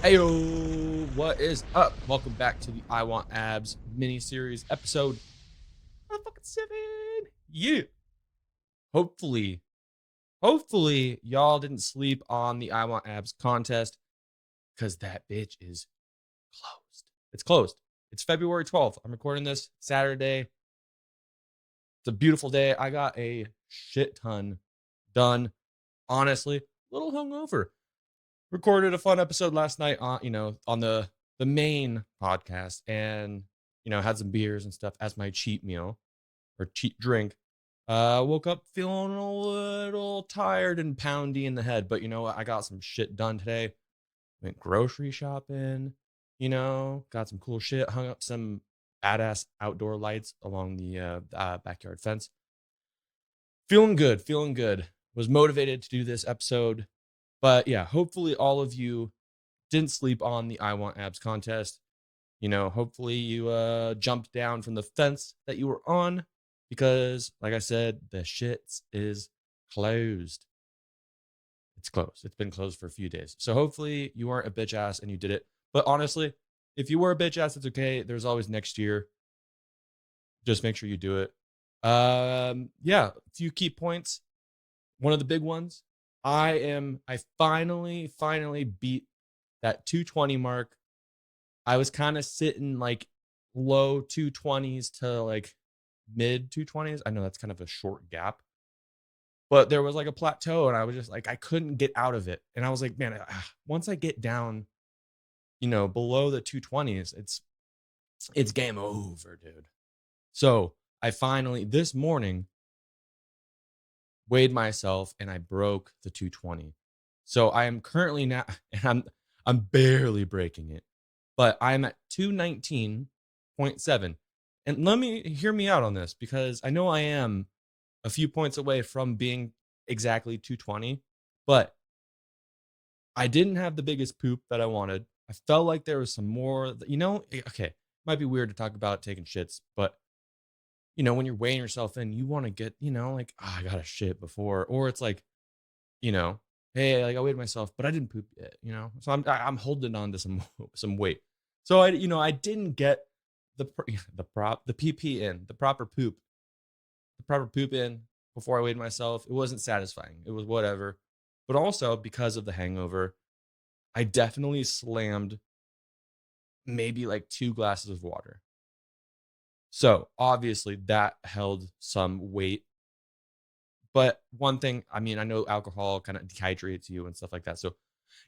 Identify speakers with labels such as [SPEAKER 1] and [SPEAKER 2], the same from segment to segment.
[SPEAKER 1] Heyo, what is up? Welcome back to the I Want Abs Mini Series episode motherfucking 7. Yeah. Hopefully, hopefully y'all didn't sleep on the I Want Abs contest because that bitch is closed. It's closed. It's February 12th. I'm recording this Saturday. It's a beautiful day. I got a shit ton done. Honestly, a little hungover. Recorded a fun episode last night on on the main podcast, and had some beers and stuff as my cheat meal or cheat drink. Woke up feeling a little tired and poundy in the head, but you know what, I got some shit done today. Went grocery shopping, got some cool shit, hung up some badass outdoor lights along the backyard fence. Feeling good. Was motivated to do this episode. But yeah, hopefully all of you didn't sleep on the I Want Abs contest. Hopefully you jumped down from the fence that you were on because, like I said, the shit is closed. It's closed. It's been closed for a few days. So hopefully you weren't a bitch ass and you did it. But honestly, if you were a bitch ass, it's okay. There's always next year. Just make sure you do it. Yeah, a few key points. One of the big ones, I finally beat that 220 mark. I was kind of sitting like low 220s to like mid 220s. I know that's kind of a short gap, but there was like a plateau and I was just like, I couldn't get out of it. And I was like, man, once I get down, below the 220s, it's game over, dude. So I finally, this morning, weighed myself and I broke the 220. So I am currently now, and I'm barely breaking it, but I'm at 219.7. And hear me out on this because I know I am a few points away from being exactly 220, but I didn't have the biggest poop that I wanted. I felt like there was some more, okay, it might be weird to talk about taking shits, but when you're weighing yourself in, you want to get, like, oh, I got to shit before, or it's like, hey, like I weighed myself, but I didn't poop yet, So I'm holding on to some weight. So I didn't get the PP in, the proper poop in before I weighed myself. It wasn't satisfying. It was whatever. But also because of the hangover, I definitely slammed maybe like 2 glasses of water. So obviously that held some weight. But one thing, I mean, I know alcohol kind of dehydrates you and stuff like that. So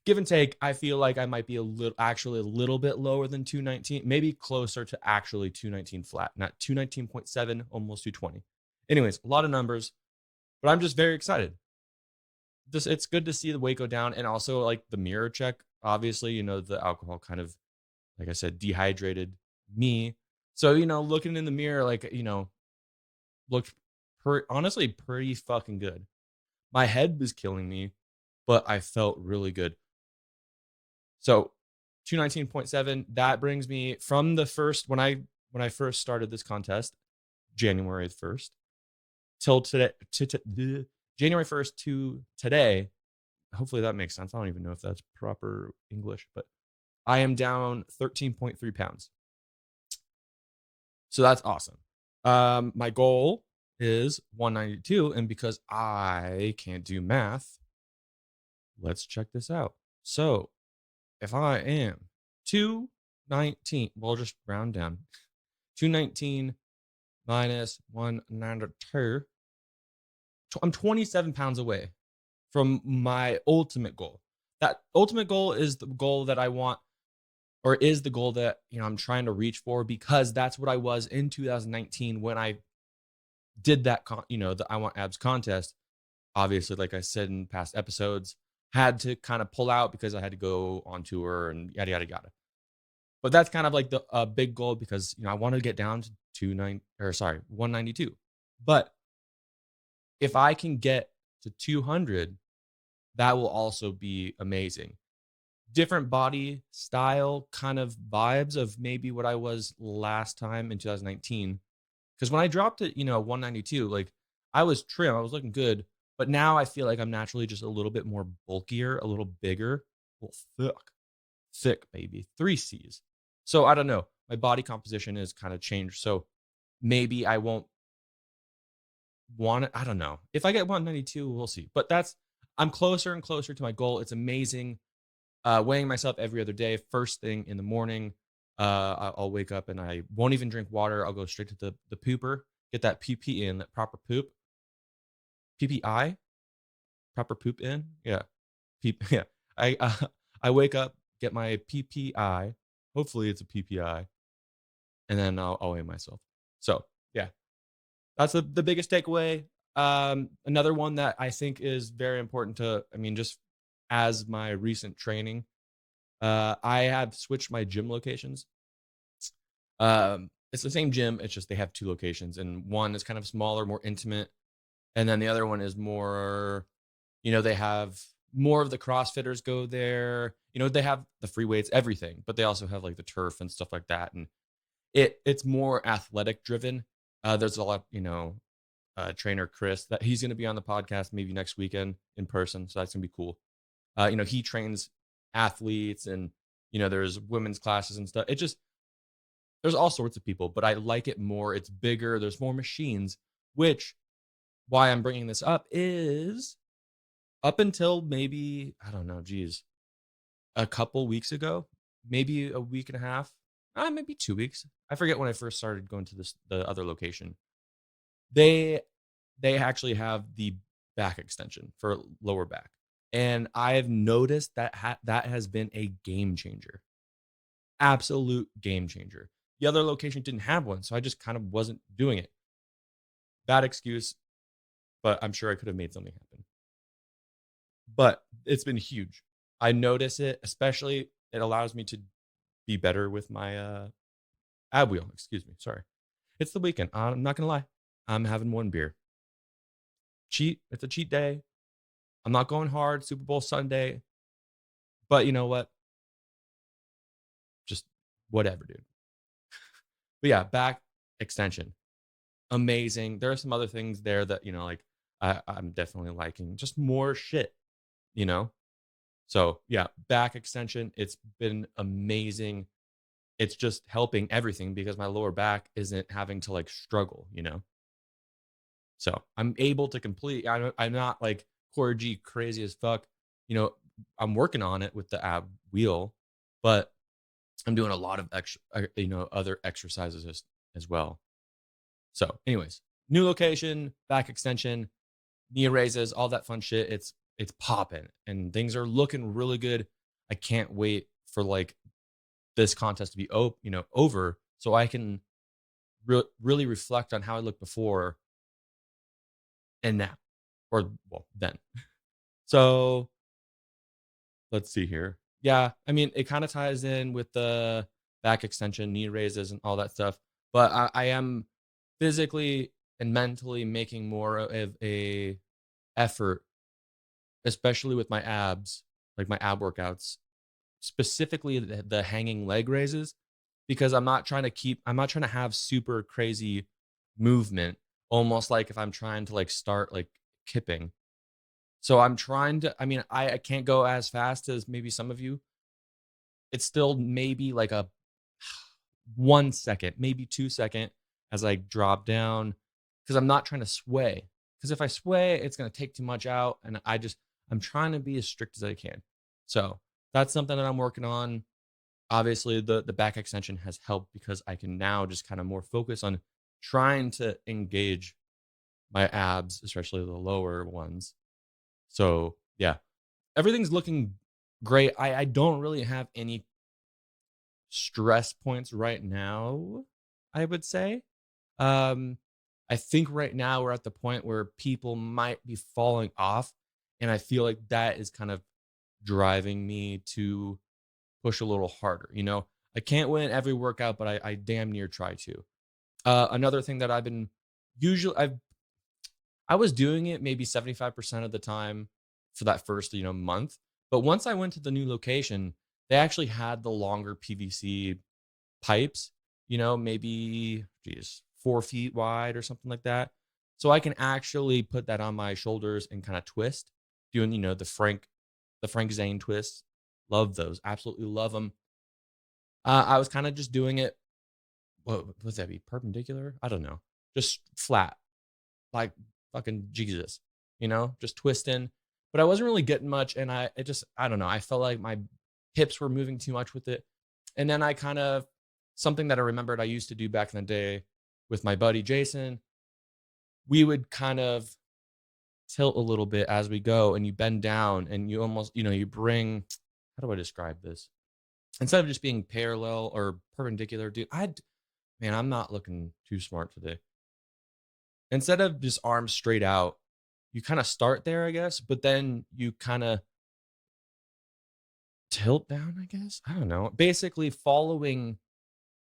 [SPEAKER 1] give and take, I feel like I might be a little bit lower than 219, maybe closer to actually 219 flat, not 219.7, almost 220. Anyways, a lot of numbers, but I'm just very excited. It's good to see the weight go down, and also like the mirror check. Obviously, the alcohol kind of, like I said, dehydrated me. So, looking in the mirror, like, looked honestly pretty fucking good. My head was killing me, but I felt really good. So 219.7, that brings me from the first, when I first started this contest, January 1st, till today, January 1st to today. Hopefully that makes sense. I don't even know if that's proper English, but I am down 13.3 pounds. So that's awesome. My goal is 192, and because I can't do math, let's check this out. So if I am 219, we'll just round down, 219 minus 192, I'm 27 pounds away from my ultimate goal. That ultimate goal is the goal that I want, or is the goal that I'm trying to reach for, because that's what I was in 2019 when I did that the I Want Abs contest. Obviously, like I said in past episodes, had to kind of pull out because I had to go on tour and yada yada yada. But that's kind of like the big goal, because I want to get down to 192. But if I can get to 200, that will also be amazing. Different body style kind of vibes of maybe what I was last time in 2019. Because when I dropped it, 192, like I was trim, I was looking good. But now I feel like I'm naturally just a little bit more bulkier, a little bigger. Well, thick, baby. 3 C's. So I don't know. My body composition is kind of changed. So maybe I won't want it. I don't know. If I get 192, we'll see. But I'm closer and closer to my goal. It's amazing. Weighing myself every other day, first thing in the morning. I'll wake up and I won't even drink water. I'll go straight to the pooper, get that PP in, that proper poop. PPI, proper poop in. Yeah. Yeah. I wake up, get my PPI. Hopefully it's a PPI, and then I'll weigh myself. So yeah, that's the biggest takeaway. Another one that I think is very important just as my recent training, I have switched my gym locations. It's the same gym. It's just they have 2 locations, and one is kind of smaller, more intimate, and then the other one is more. They have more of the CrossFitters go there. They have the free weights, everything, but they also have like the turf and stuff like that, and it's more athletic driven. There's a lot, trainer Chris that he's going to be on the podcast maybe next weekend in person, so that's gonna be cool. He trains athletes, and there's women's classes and stuff. There's all sorts of people, but I like it more. It's bigger. There's more machines, which why I'm bringing this up is up until maybe, I don't know, a couple weeks ago, maybe a week and a half, maybe 2 weeks. I forget when I first started going to the other location. They actually have the back extension for lower back. And I've noticed that that has been a game changer. Absolute game changer. The other location didn't have one, so I just kind of wasn't doing it. Bad excuse, but I'm sure I could have made something happen. But it's been huge. I notice it, especially it allows me to be better with my ab wheel. Excuse me. Sorry. It's the weekend. I'm not going to lie. I'm having 1 beer. It's a cheat day. I'm not going hard. Super Bowl Sunday. But you know what? Just whatever, dude. But yeah, back extension. Amazing. There are some other things there that, I'm definitely liking. Just more shit, So yeah, back extension. It's been amazing. It's just helping everything because my lower back isn't having to struggle, So I'm able to complete. I'm not like Corey G crazy as fuck. I'm working on it with the ab wheel, but I'm doing a lot of extra, other exercises as well. So, anyways, new location, back extension, knee raises, all that fun shit. It's popping, and things are looking really good. I can't wait for this contest to be over, so I can really reflect on how I looked before and now, or then. So let's see here. Yeah, it kind of ties in with the back extension, knee raises, and all that stuff. But I am physically and mentally making more of a effort, especially with my abs, like my ab workouts, specifically the hanging leg raises, because I'm not trying to have super crazy movement, almost like if I'm trying to start kipping. So I'm trying to, I can't go as fast as maybe some of you. It's still maybe like a 1 second, maybe 2 second as I drop down, because I'm not trying to sway. Because if I sway, it's going to take too much out. And I'm trying to be as strict as I can. So that's something that I'm working on. Obviously, the back extension has helped because I can now just kind of more focus on trying to engage my abs, especially the lower ones. So yeah, everything's looking great. I don't really have any stress points right now, I would say. I think right now we're at the point where people might be falling off, and I feel like that is kind of driving me to push a little harder. I can't win every workout, but I damn near try to. Another thing that I was doing it maybe 75% of the time for that first, month. But once I went to the new location, they actually had the longer PVC pipes, maybe 4 feet wide or something like that. So I can actually put that on my shoulders and kind of twist, doing, the Frank Zane twist. Love those. Absolutely love them. I was kind of just doing it. What would that be? Perpendicular? I don't know. Just flat, like fucking Jesus, just twisting. But I wasn't really getting much, and I don't know. I felt like my hips were moving too much with it, and then I kind of something that I remembered I used to do back in the day with my buddy Jason. We would kind of tilt a little bit as we go, and you bend down, and you almost, you bring. How do I describe this? Instead of just being parallel or perpendicular, dude, man, I'm not looking too smart today. Instead of just arms straight out, you kind of start there, I guess, but then you kind of tilt down, I guess. I don't know. Basically following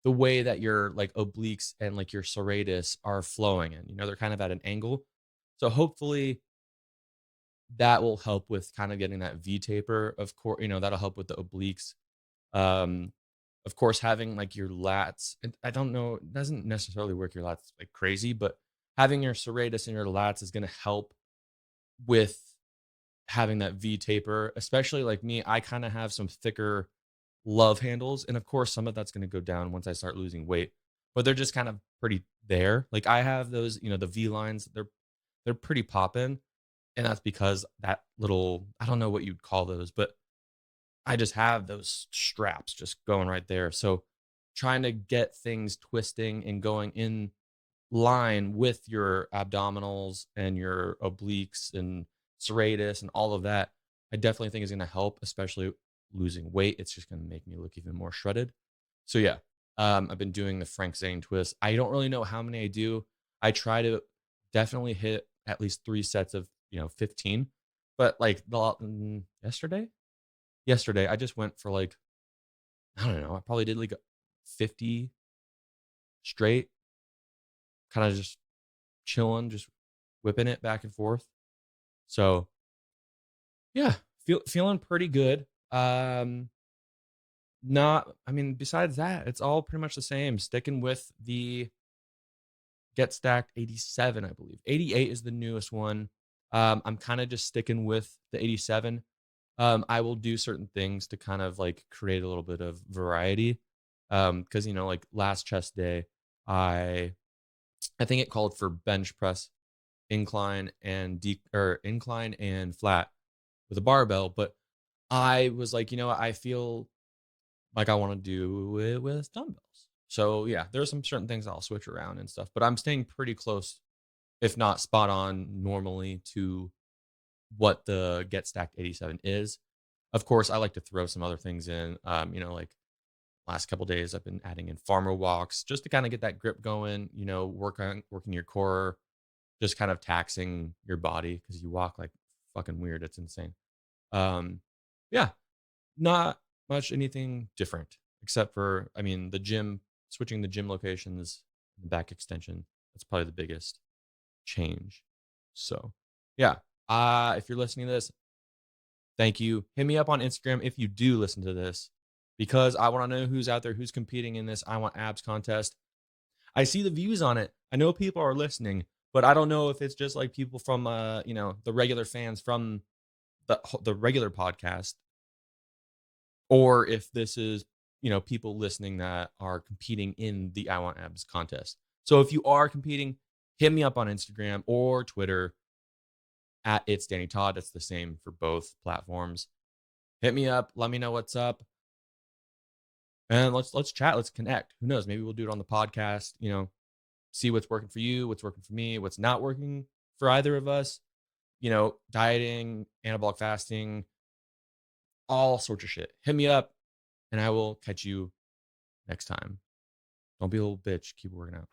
[SPEAKER 1] the way that your like obliques and like your serratus are flowing in. They're kind of at an angle. So hopefully that will help with kind of getting that V taper. Of course, that'll help with the obliques. Um, of course, having like your lats, I don't know, it doesn't necessarily work your lats like crazy, but having your serratus and your lats is going to help with having that V taper, especially like me. I kind of have some thicker love handles. And of course, some of that's going to go down once I start losing weight, but they're just kind of pretty there. Like I have those, the V lines, they're pretty poppin'. And that's because that little, I don't know what you'd call those, but I just have those straps just going right there. So trying to get things twisting and going in line with your abdominals and your obliques and serratus and all of that, I definitely think is going to help, especially losing weight. It's just going to make me look even more shredded. So yeah, I've been doing the Frank Zane twist. I don't really know how many I do. I try to definitely hit at least 3 sets of 15. But like yesterday I just went for like, I don't know, I probably did like 50 straight, kind of just chilling, just whipping it back and forth. So yeah, feeling pretty good. Besides that, it's all pretty much the same. Sticking with the Get Stacked 87, I believe. 88 is the newest one. I'm kind of just sticking with the 87. I will do certain things to kind of like create a little bit of variety. Because like last chest day, I think it called for bench press, incline and incline and flat with a barbell, but I was like, I feel like I want to do it with dumbbells. So yeah, there's some certain things I'll switch around and stuff, but I'm staying pretty close, if not spot on normally, to what the Get Stacked 87 is. Of course, I like to throw some other things in. Like last couple days I've been adding in farmer walks just to kind of get that grip going, working your core, just kind of taxing your body because you walk like fucking weird. It's insane. Yeah, not much anything different except for, the gym, switching the gym locations, the back extension. That's probably the biggest change. So yeah, if you're listening to this, thank you. Hit me up on Instagram if you do listen to this, because I want to know who's out there, who's competing in this I Want Abs contest. I see the views on it. I know people are listening, but I don't know if it's just like people from, the regular fans from the regular podcast, or if this is, people listening that are competing in the I Want Abs contest. So if you are competing, hit me up on Instagram or Twitter at It's Danny Todd. That's the same for both platforms. Hit me up. Let me know what's up. And let's chat. Let's connect. Who knows? Maybe we'll do it on the podcast, see what's working for you, what's working for me, what's not working for either of us, dieting, anabolic fasting, all sorts of shit. Hit me up and I will catch you next time. Don't be a little bitch. Keep working out.